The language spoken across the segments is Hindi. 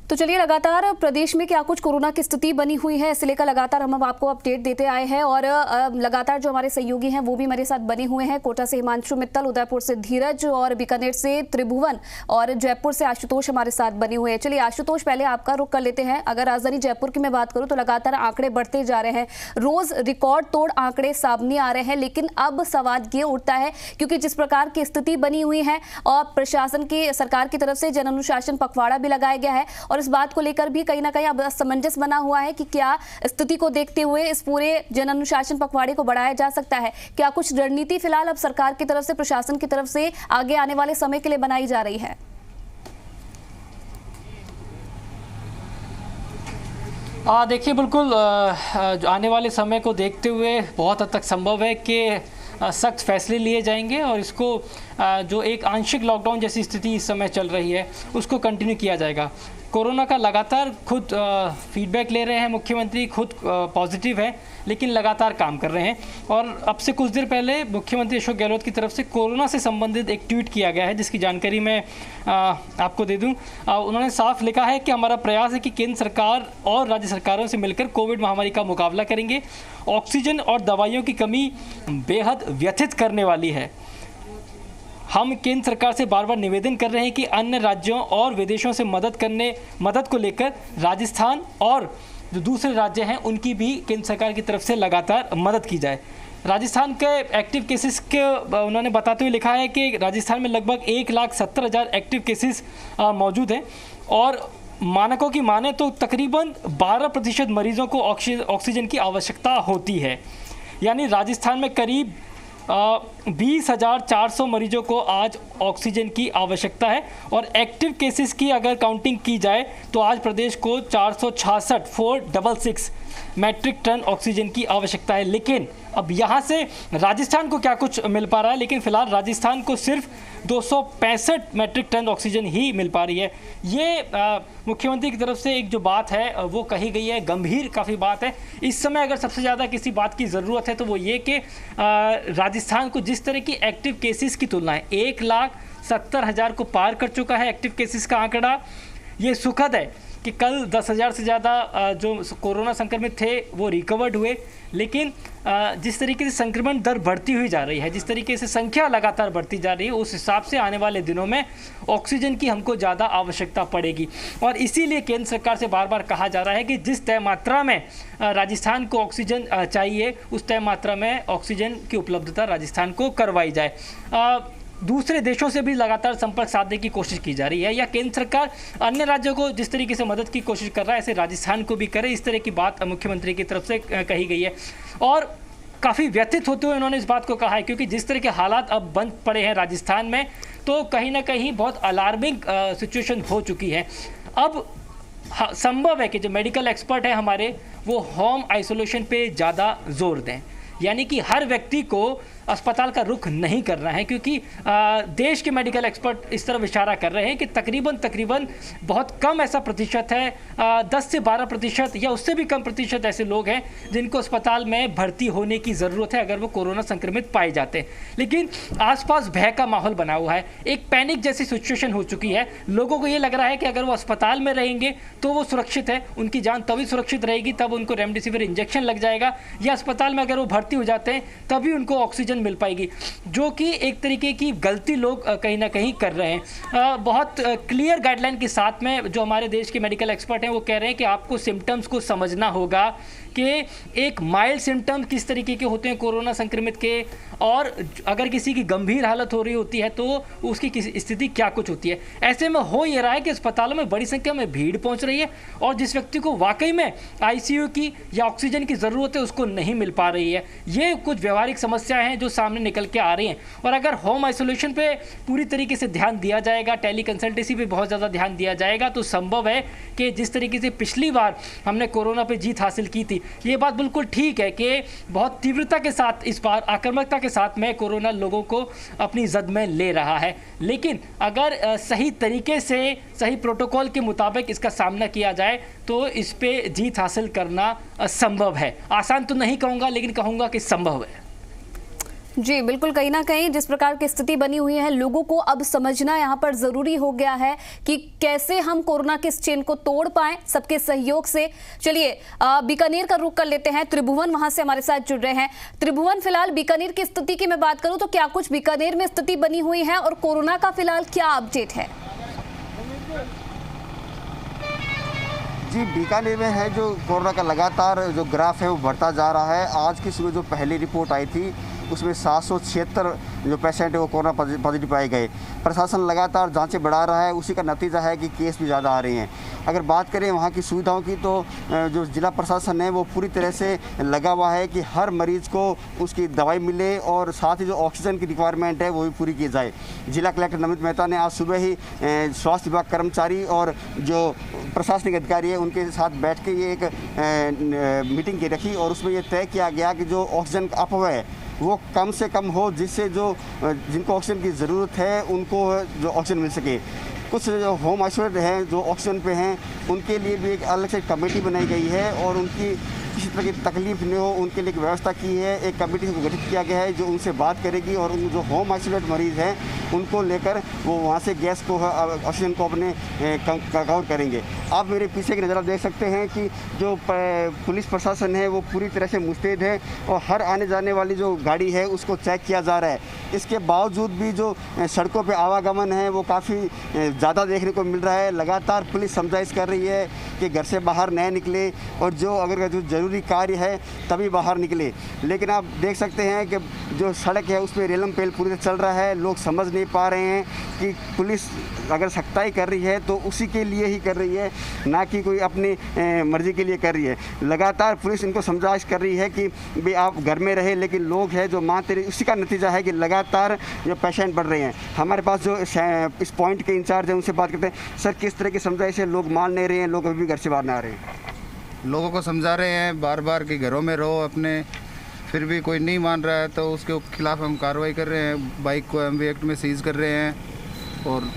तो चलिए, लगातार प्रदेश में क्या कुछ कोरोना की स्थिति बनी हुई है, इसे लेकर लगातार हम आपको अपडेट देते आए हैं और लगातार जो हमारे सहयोगी हैं वो भी हमारे साथ बने हुए हैं। कोटा से हिमांशु मित्तल, उदयपुर से धीरज और बीकानेर से त्रिभुवन और जयपुर से आशुतोष हमारे साथ बने हुए हैं। चलिए आशुतोष, पहले आपका रुख कर लेते हैं। अगर राजधानी जयपुर की मैं बात करूं तो लगातार आंकड़े बढ़ते जा रहे हैं, रोज रिकॉर्ड तोड़ आंकड़े सामने आ रहे हैं। लेकिन अब सवाल ये उठता है, क्योंकि जिस प्रकार की स्थिति बनी हुई है और प्रशासन की, सरकार की तरफ से जन अनुशासन पखवाड़ा भी लगाया गया है और इस बात को लेकर भी कहीं ना कहीं अब असमंजस बना हुआ है कि क्या स्थिति को देखते हुए इस पूरे जन अनुशासन पखवाड़े को बढ़ाया जा सकता है। क्या कुछ रणनीति फिलहाल अब सरकार की तरफ से, प्रशासन की तरफ से आगे आने वाले समय के लिए बनाई जा रही है? देखिए, बिल्कुल आने वाले समय को देखते हुए बहुत हद तक संभव है कि सख्त फैसले लिए जाएंगे और इसको जो एक आंशिक लॉकडाउन जैसी स्थिति इस समय चल रही है उसको कंटिन्यू किया जाएगा। कोरोना का लगातार खुद फीडबैक ले रहे हैं मुख्यमंत्री, खुद पॉजिटिव है लेकिन लगातार काम कर रहे हैं। और अब से कुछ देर पहले मुख्यमंत्री अशोक गहलोत की तरफ से कोरोना से संबंधित एक ट्वीट किया गया है जिसकी जानकारी मैं आपको दे दूं। उन्होंने साफ लिखा है कि हमारा प्रयास है कि केंद्र सरकार और राज्य सरकारों से मिलकर कोविड महामारी का मुकाबला करेंगे। ऑक्सीजन और दवाइयों की कमी बेहद व्यथित करने वाली है। हम केंद्र सरकार से बार बार निवेदन कर रहे हैं कि अन्य राज्यों और विदेशों से मदद को लेकर राजस्थान और जो दूसरे राज्य हैं उनकी भी केंद्र सरकार की तरफ से लगातार मदद की जाए। राजस्थान के एक्टिव केसेस के उन्होंने बताते हुए लिखा है कि राजस्थान में लगभग 1,70,000 एक्टिव केसेस मौजूद हैं और मानकों की माने तो तकरीबन 12% मरीजों को ऑक्सीजन की आवश्यकता होती है। यानी राजस्थान में करीब 20,400 मरीजों को आज ऑक्सीजन की आवश्यकता है और एक्टिव केसेस की अगर काउंटिंग की जाए तो आज प्रदेश को 466 मैट्रिक टन ऑक्सीजन की आवश्यकता है। लेकिन अब यहाँ से राजस्थान को क्या कुछ मिल पा रहा है, लेकिन फिलहाल राजस्थान को सिर्फ 265 मैट्रिक टन ऑक्सीजन ही मिल पा रही है। ये मुख्यमंत्री की तरफ से एक जो बात है वो कही गई है, गंभीर काफ़ी बात है। इस समय अगर सबसे ज़्यादा किसी बात की ज़रूरत है तो वो ये कि राजस्थान को जिस तरह की एक्टिव केसेस की तुलना है, 1,70,000 को पार कर चुका है एक्टिव केसेस का आंकड़ा। ये सुखद है कि कल 10,000 से ज़्यादा जो कोरोना संक्रमित थे वो रिकवर्ड हुए, लेकिन जिस तरीके से संक्रमण दर बढ़ती हुई जा रही है, जिस तरीके से संख्या लगातार बढ़ती जा रही है, उस हिसाब से आने वाले दिनों में ऑक्सीजन की हमको ज़्यादा आवश्यकता पड़ेगी। और इसीलिए केंद्र सरकार से बार बार कहा जा रहा है कि जिस तय मात्रा में राजस्थान को ऑक्सीजन चाहिए उस तय मात्रा में ऑक्सीजन की उपलब्धता राजस्थान को करवाई जाए। दूसरे देशों से भी लगातार संपर्क साधने की कोशिश की जा रही है, या केंद्र सरकार अन्य राज्यों को जिस तरीके से मदद की कोशिश कर रहा है ऐसे राजस्थान को भी करे, इस तरह की बात मुख्यमंत्री की तरफ से कही गई है। और काफ़ी व्यथित होते हुए उन्होंने इस बात को कहा है, क्योंकि जिस तरह के हालात अब बंद पड़े हैं राजस्थान में, तो कहीं ना कहीं बहुत अलार्मिंग सिचुएशन हो चुकी है। अब संभव है कि जो मेडिकल एक्सपर्ट हैं हमारे, वो होम आइसोलेशन पे ज़्यादा जोर दें, यानी कि हर व्यक्ति को अस्पताल का रुख नहीं करना है, क्योंकि देश के मेडिकल एक्सपर्ट इस तरफ इशारा कर रहे हैं कि तकरीबन बहुत कम ऐसा प्रतिशत है, 10 से 12% या उससे भी कम प्रतिशत ऐसे लोग हैं जिनको अस्पताल में भर्ती होने की ज़रूरत है अगर वो कोरोना संक्रमित पाए जाते हैं। लेकिन आसपास भय का माहौल बना हुआ है, एक पैनिक जैसी सिचुएशन हो चुकी है। लोगों को ये लग रहा है कि अगर वो अस्पताल में रहेंगे तो वो सुरक्षित है, उनकी जान तभी सुरक्षित रहेगी तब उनको रेमडेसिविर इंजेक्शन लग जाएगा, या अस्पताल में अगर वो भर्ती हो जाते हैं तभी उनको ऑक्सीजन मिल पाएगी, जो कि एक तरीके की गलती लोग कहीं ना कहीं कर रहे हैं। बहुत क्लियर गाइडलाइन के साथ में जो हमारे देश के मेडिकल एक्सपर्ट हैं वो कह रहे हैं कि आपको सिम्टम्स को समझना होगा कि एक माइल्ड सिम्टम्स किस तरीके के होते हैं कोरोना संक्रमित के, और अगर किसी की गंभीर हालत हो रही होती है तो उसकी स्थिति क्या कुछ होती है। ऐसे में हो ये रहा है कि अस्पतालों में बड़ी संख्या में भीड़ पहुंच रही है और जिस व्यक्ति को वाकई में आईसीयू की या ऑक्सीजन की ज़रूरत है उसको नहीं मिल पा रही है। ये कुछ व्यवहारिक समस्याएं हैं जो सामने निकल के आ रही हैं। और अगर होम आइसोलेशन पे पूरी तरीके से ध्यान दिया जाएगा, टेली कंसल्टेंसी पे बहुत ज़्यादा ध्यान दिया जाएगा, तो संभव है कि जिस तरीके से पिछली बार हमने कोरोना पे जीत हासिल की थी, ये बात बिल्कुल ठीक है कि बहुत तीव्रता के साथ इस बार आक्रामकता के साथ में कोरोना लोगों को अपनी जद में ले रहा है। लेकिन अगर सही तरीके से, सही प्रोटोकॉल के मुताबिक इसका सामना किया जाए तो इस पे जीत हासिल करना संभव है। आसान तो नहीं कहूँगा, लेकिन कहूँगा कि संभव है। जी बिल्कुल, कहीं ना कहीं जिस प्रकार की स्थिति बनी हुई है, लोगों को अब समझना यहाँ पर जरूरी हो गया है कि कैसे हम कोरोना के इस चेन को तोड़ पाएं सबके सहयोग से। चलिए बीकानेर का रुख कर लेते हैं, त्रिभुवन वहां से हमारे साथ जुड़ रहे हैं। त्रिभुवन, फिलहाल बीकानेर की स्थिति की मैं बात करूं तो क्या कुछ बीकानेर में स्थिति बनी हुई है और कोरोना का फिलहाल क्या अपडेट है? जी, बीकानेर में है जो कोरोना का लगातार जो ग्राफ है वो बढ़ता जा रहा है। आज की सुबह जो पहली रिपोर्ट आई थी उसमें 776 जो पेशेंट है वो कोरोना पॉजिटिव पाए गए। प्रशासन लगातार जांचें बढ़ा रहा है, उसी का नतीजा है कि केस भी ज़्यादा आ रहे हैं। अगर बात करें वहाँ की सुविधाओं की तो जो जिला प्रशासन है वो पूरी तरह से लगा हुआ है कि हर मरीज़ को उसकी दवाई मिले और साथ ही जो ऑक्सीजन की रिक्वायरमेंट है वो भी पूरी की जाए। जिला कलेक्टर नमित मेहता ने आज सुबह ही स्वास्थ्य विभाग कर्मचारी और जो प्रशासनिक अधिकारी है उनके साथ बैठ के ये एक मीटिंग की रखी और उसमें ये तय किया गया कि जो ऑक्सीजन का अपव्यय है वो कम से कम हो, जिससे जो जिनको ऑक्सीजन की ज़रूरत है उनको जो ऑक्सीजन मिल सके। कुछ जो होम आइसोलेट हैं जो ऑक्सीजन पे हैं उनके लिए भी एक अलग से कमेटी बनाई गई है और उनकी किसी तरह की तकलीफ न हो उनके लिए एक व्यवस्था की है। एक कमेटी को गठित किया गया है जो उनसे बात करेगी और उन जो होम आइसोलेट मरीज़ हैं उनको लेकर वो वहाँ से गैस को ऑक्सीजन को अपने कवर करेंगे। आप मेरे पीछे की नज़र आप देख सकते हैं कि जो पुलिस प्रशासन है वो पूरी तरह से मुस्तैद है और हर आने जाने वाली जो गाड़ी है उसको चेक किया जा रहा है। इसके बावजूद भी जो सड़कों पे आवागमन है वो काफ़ी ज़्यादा देखने को मिल रहा है। लगातार पुलिस समझाइश कर रही है कि घर से बाहर न निकले और जो अगर जो ज़रूरी कार्य है तभी बाहर निकले। लेकिन आप देख सकते हैं कि जो सड़क है उस पर रेलम पेल पूरी तरह चल रहा है। लोग समझ नहीं पा रहे हैं कि पुलिस अगर सख्ताई कर रही है तो उसी के लिए ही कर रही है, ना कि कोई अपनी मर्जी के लिए कर रही है। लगातार पुलिस इनको समझाइश कर रही है कि भाई आप घर में रहे, लेकिन लोग हैं जो मानते रहे। उसी का नतीजा है कि लगातार जो पेशेंट बढ़ रहे हैं। हमारे पास जो इस पॉइंट के इंचार्ज हैं उनसे बात करते हैं। सर, किस तरह की समझाइश है? लोग मान नहीं रहे हैं, लोग अभी भी घर से बाहर ना आ रहे हैं। लोगों को समझा रहे हैं बार बार कि घरों में रहो अपने, फिर भी कोई नहीं मान रहा है तो उसके खिलाफ हम कार्रवाई कर रहे हैं। बाइक को एमवी एक्ट में सीज कर रहे हैं और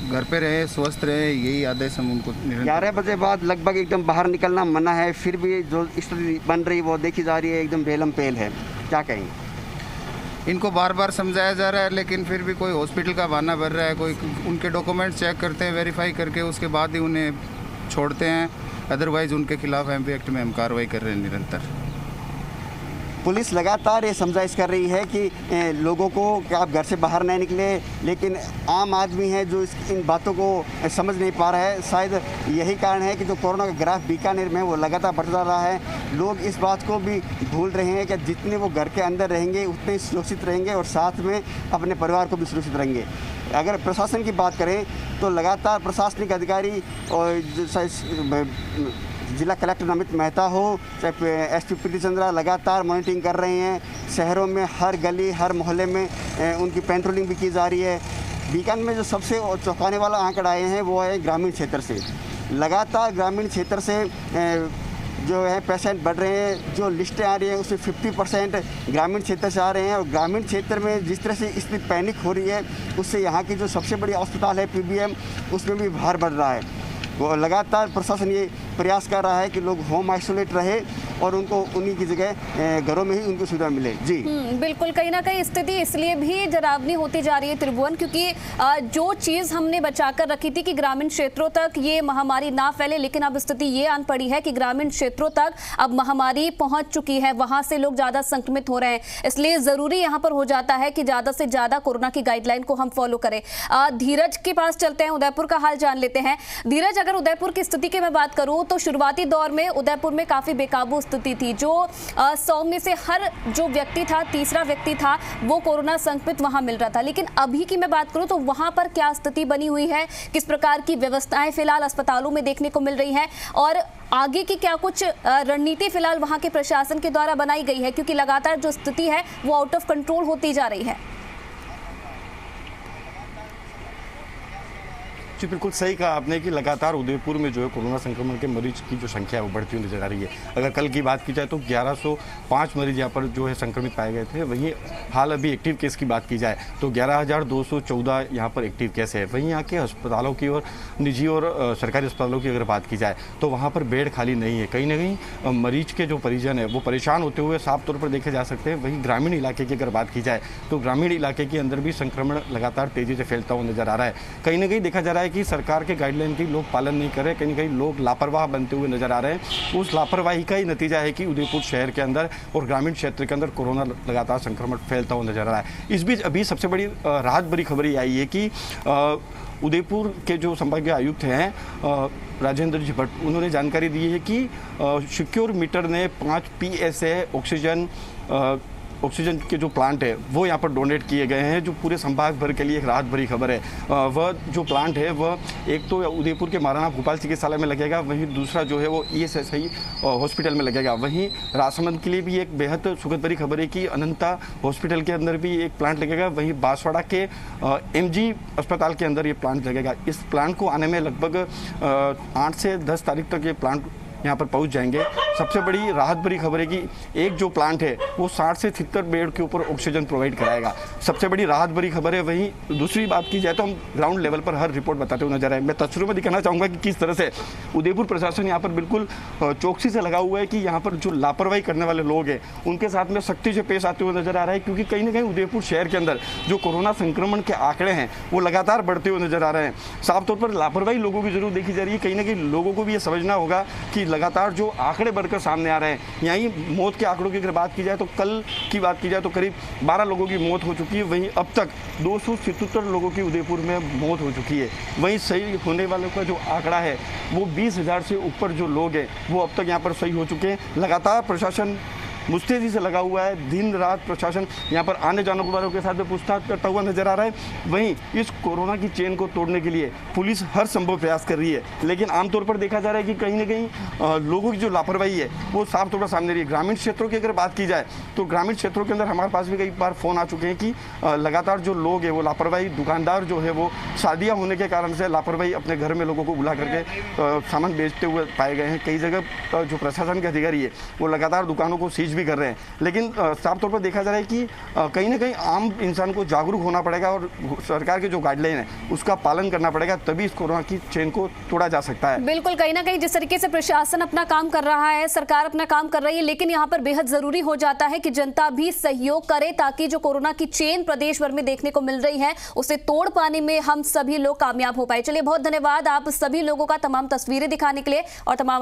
घर पे रहें, स्वस्थ रहें, यही आदेश हम उनको। 11 बजे बाद लगभग एकदम बाहर निकलना मना है, फिर भी जो स्थिति बन रही वो देखी जा रही है, एकदम रेलम पेल है। क्या कहेंगे? इनको बार बार समझाया जा रहा है लेकिन फिर भी कोई हॉस्पिटल का बहाना भर रहा है। कोई उनके डॉक्यूमेंट चेक करते हैं, वेरीफाई करके उसके बाद ही उन्हें छोड़ते हैं। अदरवाइज़ उनके खिलाफ एमवी एक्ट में हम कार्रवाई कर रहे हैं निरंतर। पुलिस लगातार ये समझाइश कर रही है कि लोगों को कि आप घर से बाहर नहीं निकले, लेकिन आम आदमी है जो इन बातों को समझ नहीं पा रहा है। शायद यही कारण है कि जो कोरोना का ग्राफ बीकानेर में वो लगातार बढ़ता जा रहा है। लोग इस बात को भी भूल रहे हैं कि जितने वो घर के अंदर रहेंगे उतने सुरक्षित रहेंगे और साथ में अपने परिवार को भी सुरक्षित रहेंगे। अगर प्रशासन की बात करें तो लगातार प्रशासनिक अधिकारी और जिला कलेक्टर नमित मेहता हो चाहे एसपी प्रीति चंद्रा लगातार मॉनिटरिंग कर रहे हैं। शहरों में हर गली हर मोहल्ले में उनकी पेट्रोलिंग भी की जा रही है। बीकानेर में जो सबसे चौंकाने वाला आंकड़ा आए हैं वो है ग्रामीण क्षेत्र से। लगातार ग्रामीण क्षेत्र से जो है पेशेंट बढ़ रहे हैं। जो लिस्टें आ रही हैं उसमें 50% ग्रामीण क्षेत्र से आ रहे हैं और ग्रामीण क्षेत्र में जिस तरह से इसमें पैनिक हो रही है उससे यहाँ की जो सबसे बड़ी अस्पताल है पीबीएम उसमें भी भार बढ़ रहा है। वो लगातार प्रशासन ये प्रयास कर रहा है कि लोग होम आइसोलेट रहे और उनको उन्हीं की जगह घरों में ही उनको सुविधा मिले। जी बिल्कुल, कहीं ना कहीं स्थिति इसलिए भी डरावनी होती जा रही है त्रिभुवन, क्योंकि जो चीज़ हमने बचाकर रखी थी कि ग्रामीण क्षेत्रों तक ये महामारी ना फैले, लेकिन अब स्थिति ये आन पड़ी है कि ग्रामीण क्षेत्रों तक अब महामारी पहुंच चुकी है, वहां से लोग ज़्यादा संक्रमित हो रहे हैं। इसलिए ज़रूरी यहाँ पर हो जाता है कि ज़्यादा से ज़्यादा कोरोना की गाइडलाइन को हम फॉलो करें। धीरज के पास चलते हैं, उदयपुर का हाल जान लेते हैं। धीरज, अगर उदयपुर की स्थिति की मैं बात करूं तो शुरुआती दौर में उदयपुर में काफी बेकाबू स्थिति थी। जो 100 में से हर जो व्यक्ति था, तीसरा व्यक्ति था वो कोरोना संक्रमित वहां मिल रहा था। लेकिन अभी की मैं बात करूं तो वहां पर क्या स्थिति बनी हुई है, किस प्रकार की व्यवस्थाएं फिलहाल अस्पतालों में देखने को मिल रही हैं और आगे की क्या कुछ रणनीति फिलहाल वहां के प्रशासन के द्वारा बनाई गई है, क्योंकि लगातार जो स्थिति है वो आउट ऑफ कंट्रोल होती जा रही है। जी बिल्कुल सही कहा आपने कि लगातार उदयपुर में जो है कोरोना संक्रमण के मरीज की जो संख्या है वो बढ़ती हुई नजर आ रही है। अगर कल की बात की जाए तो 1105 मरीज यहाँ पर जो है संक्रमित पाए गए थे। वहीं हाल अभी एक्टिव केस की बात की जाए तो 11,214 यहाँ पर एक्टिव केस है। वहीं यहाँ के अस्पतालों की और निजी और सरकारी अस्पतालों की अगर बात की जाए तो वहाँ पर बेड खाली नहीं है। कहीं ना कहीं मरीज के जो परिजन है वो परेशान होते हुए साफ तौर पर देखे जा सकते हैं। वहीं ग्रामीण इलाके की अगर बात की जाए तो ग्रामीण इलाके के अंदर भी संक्रमण लगातार तेजी से फैलता हुआ नजर आ रहा है। कहीं ना कहीं देखा जा रहा है कि सरकार के गाइडलाइन की लोग पालन नहीं कर रहे, कहीं ना कहीं लोग लापरवाह बनते हुए नजर आ रहे हैं। उस लापरवाही का ही नतीजा है कि उदयपुर शहर के अंदर और ग्रामीण क्षेत्र के अंदर कोरोना लगातार संक्रमण फैलता हुआ नजर आ रहा है। इस बीच अभी सबसे बड़ी राहत भरी खबर ये आई है कि उदयपुर के जो संभागीय आयुक्त हैं राजेंद्र जी भट्ट, उन्होंने जानकारी दी है कि सिक्योर मीटर ने 5 PSA ऑक्सीजन के जो प्लांट है वो यहाँ पर डोनेट किए गए हैं, जो पूरे संभाग भर के लिए एक राहत भरी खबर है। वह जो प्लांट है वह एक तो उदयपुर के महाराणा भूपाल चिकित्सालय में लगेगा, वहीं दूसरा जो है वो ESSI हॉस्पिटल में लगेगा। वहीं राजसमंद के लिए भी एक बेहद सुखद भरी खबर है कि अनंता हॉस्पिटल के अंदर भी एक प्लांट लगेगा। वहीं बांसवाड़ा के MG अस्पताल के अंदर ये प्लांट लगेगा। इस प्लांट को आने में लगभग 8 से 10 तारीख तक ये प्लांट यहाँ पर पहुँच जाएंगे। सबसे बड़ी राहत भरी खबर है कि एक जो प्लांट है वो 60 से 73 बेड के ऊपर ऑक्सीजन प्रोवाइड कराएगा। सबसे बड़ी राहत भरी खबर है। वहीं दूसरी बात की जाए तो हम ग्राउंड लेवल पर हर रिपोर्ट बताते हुए नजर आए। मैं तस्वीरों में दिखाना चाहूँगा कि किस तरह से उदयपुर प्रशासन यहाँ पर बिल्कुल चौकसी से लगा हुआ है कि यहाँ पर जो लापरवाही करने वाले लोग हैं उनके साथ में सख्ती से पेश आते हुए नजर आ रहा है, क्योंकि कहीं ना कहीं उदयपुर शहर के अंदर जो कोरोना संक्रमण के आंकड़े हैं वो लगातार बढ़ते हुए नजर आ रहे हैं। साफ तौर पर लापरवाही लोगों की जरूर देखी जा रही है। कहीं ना कहीं लोगों को भी ये समझना होगा कि लगातार जो आंकड़े बढ़कर सामने आ रहे हैं, यहीं मौत के आंकड़ों की अगर बात की जाए तो कल की बात की जाए तो करीब 12 लोगों की मौत हो चुकी है। वहीं अब तक 277 लोगों की उदयपुर में मौत हो चुकी है। वहीं सही होने वालों का जो आंकड़ा है वो 20,000 से ऊपर जो लोग हैं वो अब तक यहाँ पर सही हो चुके हैं। लगातार प्रशासन मुस्तैदी से लगा हुआ है। दिन रात प्रशासन यहाँ पर आने जाने वालों के साथ में पूछताछ करता हुआ नजर आ रहा है। वहीं इस कोरोना की चेन को तोड़ने के लिए पुलिस हर संभव प्रयास कर रही है, लेकिन आमतौर पर देखा जा रहा है कि कहीं ना कहीं लोगों की जो लापरवाही है वो साफ तौर पर सामने रही है। ग्रामीण क्षेत्रों की अगर बात की जाए तो ग्रामीण क्षेत्रों के अंदर हमारे पास भी कई बार फ़ोन आ चुके हैं कि लगातार जो लोग हैं वो लापरवाही, दुकानदार जो है वो शादियाँ होने के कारण से लापरवाही अपने घर में लोगों को बुला करके सामान बेचते हुए पाए गए हैं। कई जगह जो प्रशासन के अधिकारी है वो लगातार दुकानों को सीज भी कर रहे हैं, लेकिन साफ तौर पर देखा जा रहा है कि कहीं ना कहीं आम इंसान को जागरूक होना पड़ेगा और सरकार के जो गाइडलाइन है उसका पालन करना पड़ेगा, तभी इस कोरोना की चेन को तोड़ा जा सकता है। बिल्कुल, कहीं ना कहीं जिस तरीके से प्रशासन अपना काम कर रहा है, सरकार अपना काम कर रही है, लेकिन यहाँ पर बेहद जरूरी हो जाता है कि जनता भी सहयोग करे ताकि जो कोरोना की चेन प्रदेश भर में देखने को मिल रही है उसे तोड़ पाने में हम सभी लोग कामयाब हो पाए। चलिए, बहुत धन्यवाद आप सभी लोगों का तमाम तस्वीरें दिखाने के लिए और तमाम